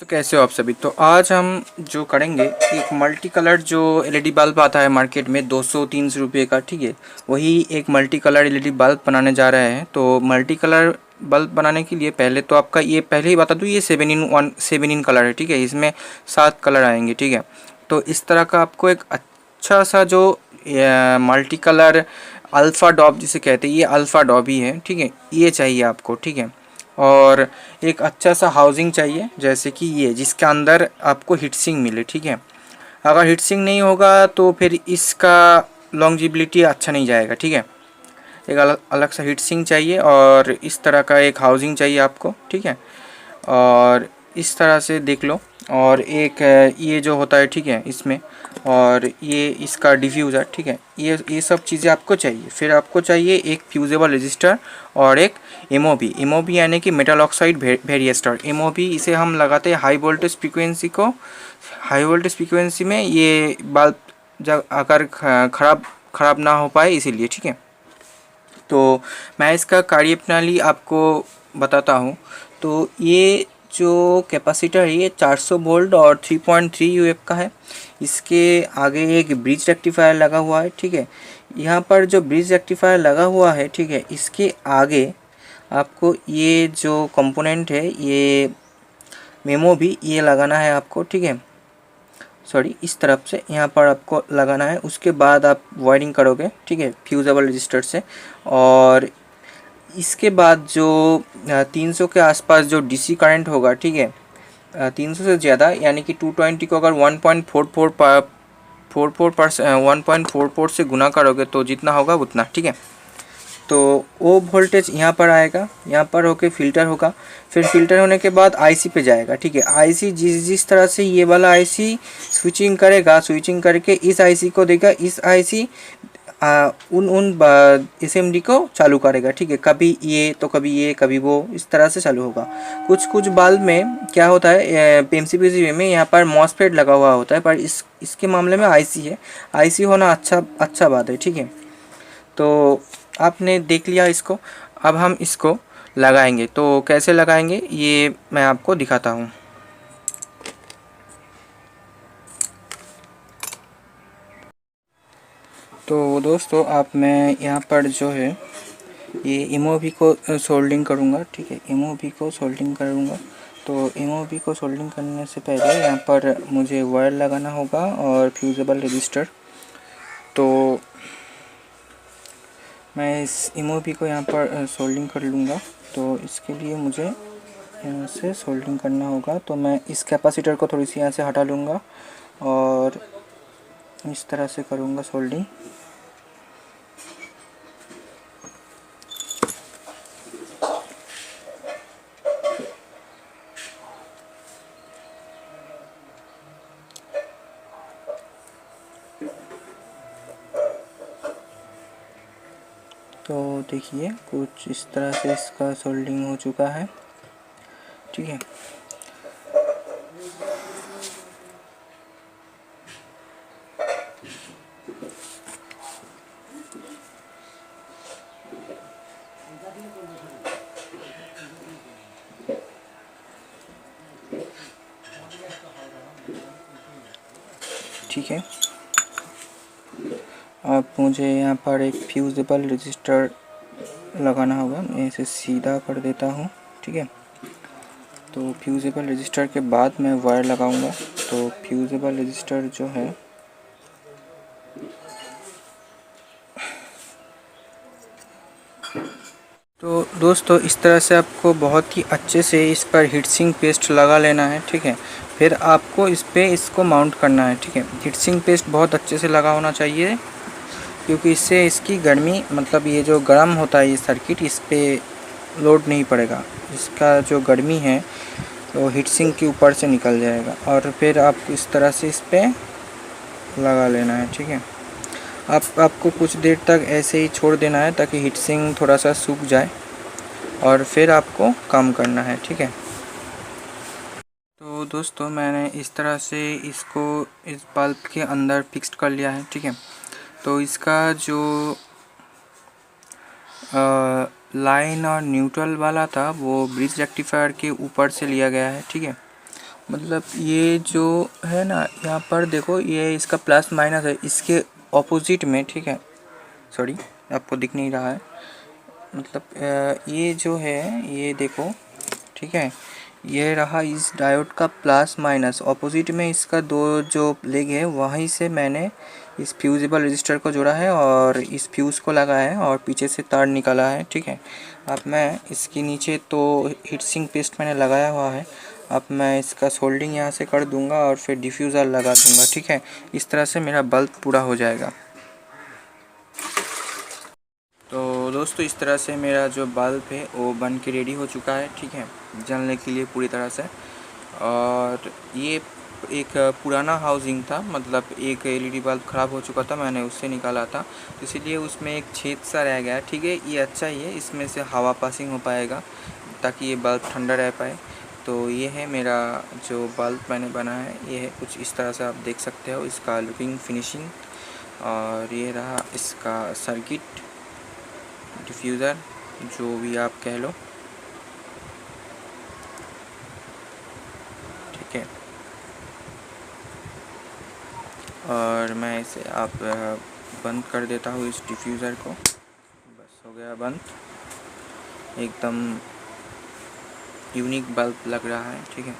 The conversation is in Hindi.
कैसे हो आप सभी। तो आज हम जो करेंगे एक मल्टी कलर जो एलईडी बल्ब आता है मार्केट में 200-300 रुपये का, ठीक है, वही एक मल्टी कलर एलईडी बल्ब बनाने जा रहे हैं। तो मल्टी कलर बल्ब बनाने के लिए पहले तो आपका ये पहले ही बता दूँ, ये 7 in कलर है, ठीक है। इसमें 7 कलर आएंगे, ठीक है। तो इस तरह का आपको एक अच्छा सा जो मल्टी कलर अल्फ़ा डॉब जिसे कहते हैं, ये अल्फ़ा डॉब ही है, ठीक है, ये चाहिए आपको, ठीक है। और एक अच्छा सा हाउसिंग चाहिए, जैसे कि ये जिसके अंदर आपको हीटसिंक मिले, ठीक है। अगर हीटसिंक नहीं होगा तो फिर इसका लॉन्जिबिलिटी अच्छा नहीं जाएगा, ठीक है। एक अलग अलग सा हीटसिंक चाहिए और इस तरह का एक हाउसिंग चाहिए आपको, ठीक है। और इस तरह से देख लो। और एक ये जो होता है, ठीक है, इसमें, और ये इसका डिफ्यूज़र, ठीक है, ये सब चीज़ें आपको चाहिए। फिर आपको चाहिए एक फ्यूजेबल रजिस्टर और एक एमओबी यानी कि मेटल ऑक्साइड वेरिएस्टर। एमओबी इसे हम लगाते हैं हाई वोल्टेज फ्रीक्वेंसी में, ये बल्ब जब अगर ख़राब ना हो पाए इसीलिए, ठीक है। तो मैं इसका कार्यप्रणाली आपको बताता हूँ। तो ये जो कैपेसिटर है ये 400 वोल्ट और 3.3 यूएफ का है। इसके आगे एक ब्रिज रेक्टिफायर लगा हुआ है, ठीक है। यहाँ पर जो ब्रिज रेक्टिफायर लगा हुआ है, ठीक है, इसके आगे आपको ये जो कंपोनेंट है, ये मेमो भी ये लगाना है आपको, ठीक है। सॉरी, इस तरफ से यहाँ पर आपको लगाना है। उसके बाद आप वायरिंग करोगे, ठीक है, फ्यूजेबल रजिस्टर से। और इसके बाद जो 300 के आसपास जो डीसी करंट होगा, ठीक है, 300 से ज़्यादा यानी कि 220 को अगर 1.44 से गुना करोगे तो जितना होगा उतना, ठीक है। तो वो वोल्टेज यहाँ पर आएगा, यहाँ पर होके फ़िल्टर होगा। फिर फिल्टर होने के बाद आईसी पे जाएगा, ठीक है। आईसी जिस तरह से ये वाला आईसी स्विचिंग करेगा, स्विचिंग करके इस आईसी को देगा, इस आईसी उन एसएमडी को चालू करेगा, ठीक है। कभी ये तो कभी ये कभी वो, इस तरह से चालू होगा। कुछ बल्ब में क्या होता है, एमसीबीसी में यहाँ पर मॉसफेट लगा हुआ होता है, पर इसके मामले में आईसी है। आईसी होना अच्छा बात है, ठीक है। तो आपने देख लिया इसको। अब हम इसको लगाएंगे। तो कैसे लगाएंगे ये मैं आपको दिखाता हूँ। तो दोस्तों आप मैं यहाँ पर जो है ये एमओबी को सोल्डिंग करूँगा, ठीक है, एमओबी को सोल्डिंग करूँगा। तो एमओबी को सोल्डिंग करने से पहले यहाँ पर मुझे वायर लगाना होगा और फ्यूजेबल रजिस्टर। तो मैं इस एमओबी को यहाँ पर सोल्डिंग कर लूँगा। तो इसके लिए मुझे यहाँ से सोल्डिंग करना होगा। तो मैं इस कैपेसिटर को थोड़ी सी यहाँ से हटा लूँगा और इस तरह से करूँगा सोल्डिंग। तो देखिए कुछ इस तरह से इसका सोल्डिंग हो चुका है, ठीक है। ठीक है, अब मुझे यहाँ पर एक फ्यूजेबल रजिस्टर लगाना होगा। मैं इसे सीधा कर देता हूँ, ठीक है। तो फ्यूजेबल रजिस्टर के बाद मैं वायर लगाऊंगा। तो फ्यूजेबल रजिस्टर जो है तो दोस्तों इस तरह से आपको बहुत ही अच्छे से इस पर हीटसिंक पेस्ट लगा लेना है, ठीक है। फिर आपको इसको माउंट करना है, ठीक है। हीटसिंक पेस्ट बहुत अच्छे से लगा होना चाहिए, क्योंकि इससे इसकी गर्मी, मतलब ये जो गर्म होता है ये सर्किट, इस पर लोड नहीं पड़ेगा। इसका जो गर्मी है तो हीटसिंक के ऊपर से निकल जाएगा। और फिर आप इस तरह से इस पर लगा लेना है, ठीक है। आपको कुछ देर तक ऐसे ही छोड़ देना है ताकि हीटसिंक थोड़ा सा सूख जाए, और फिर आपको काम करना है, ठीक है। तो दोस्तों मैंने इस तरह से इसको इस बल्ब के अंदर फिक्स्ड कर लिया है, ठीक है। तो इसका जो लाइन और न्यूट्रल वाला था वो ब्रिज रेक्टिफायर के ऊपर से लिया गया है, ठीक है। मतलब ये जो है ना, यहाँ पर देखो, ये इसका प्लस माइनस है, इसके ऑपोजिट में, ठीक है। सॉरी, आपको दिख नहीं रहा है, मतलब ये जो है, ये देखो, ठीक है। ये रहा इस डायोड का प्लस माइनस, ऑपोजिट में इसका दो जो लेग है वहीं से मैंने इस फ्यूजिबल रजिस्टर को जोड़ा है और इस फ्यूज़ को लगाया है और पीछे से तार निकाला है, ठीक है। अब मैं इसके नीचे तो हीट सिंक पेस्ट मैंने लगाया हुआ है, अब मैं इसका सोल्डिंग यहाँ से कर दूंगा और फिर डिफ्यूज़र लगा दूंगा, ठीक है। इस तरह से मेरा बल्ब पूरा हो जाएगा। तो दोस्तों, इस तरह से मेरा जो बल्ब है वो बन के रेडी हो चुका है, ठीक है, जलने के लिए पूरी तरह से। और ये एक पुराना हाउसिंग था, मतलब एक एलईडी बल्ब ख़राब हो चुका था, मैंने उससे निकाला था, तो इसीलिए उसमें एक छेद सा रह गया, ठीक है। ये अच्छा ही है, इसमें से हवा पासिंग हो पाएगा ताकि ये बल्ब ठंडा रह पाए। तो ये है मेरा जो बल्ब मैंने बनाया है, ये है कुछ इस तरह से, आप देख सकते हो इसका लुकिंग, फिनिशिंग। और ये रहा इसका सर्किट, डिफ्यूज़र, जो भी आप कह लो, ठीक है। और मैं इसे आप बंद कर देता हूँ इस डिफ्यूज़र को, बस हो गया बंद। एकदम यूनिक बल्ब लग रहा है, ठीक है।